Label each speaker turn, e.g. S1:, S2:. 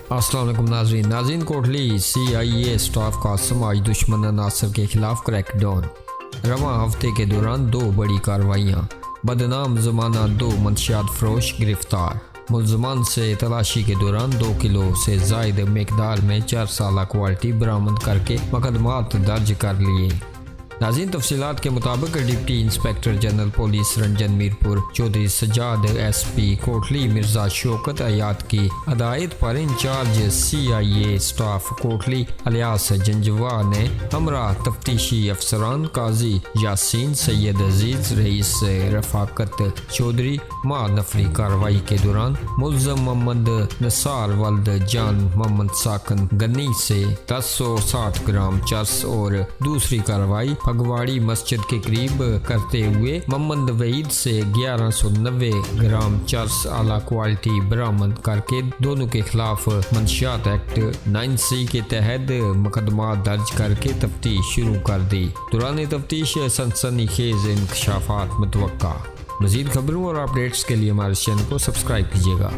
S1: अस्सलाम वालेकुम नाज़रीन कोटली CIA स्टाफ कासम आज दुश्मन नासर के खिलाफ क्रैकडाउन। रवां हफ्ते के दौरान 2 बड़ी कार्रवाइयाँ। बदनाम ज़माना 2 मंशियात फरोश गिरफ्तार। मुलजमान से तलाशी के दौरान 2 किलो से ज़ायद मकदार में 4 साला क्वालिटी बरामद करके मुकदमात दर्ज कर लिए। नाज़रीन तफसीलात के मुताबिक डिप्टी इंस्पेक्टर जनरल पुलिस रंजन मीरपुर चौधरी सजाद SP कोटली मिर्ज़ा शौकत अयात की हदायत पर in charge CIA staff Kotli alias Janjua ने हमरा तफ्तीशी अफसरान काजी यासीन सैयद अजीज रईस रफाकत चौधरी नफरी कार्रवाई के दौरान मुलजम मोहम्मद नसार वल्द जान मोहम्मद साकन गन्नी से 1060 ग्राम चर्स और दूसरी कार्रवाई फगवाड़ी मस्जिद के करीब करते हुए मोहम्मद वहीद से 1190 ग्राम चर्स आला क्वालिटी बरामद करके दोनों के खिलाफ मंशियात एक्ट 9C के तहत मुकदमा दर्ज करके तफ्तीश शुरू कर दी। दौरान तफ्तीश सनसनीखेज इंकशाफात मुतवक्का। मज़ीद खबरों और अपडेट्स के लिए हमारे चैनल को सब्सक्राइब कीजिएगा।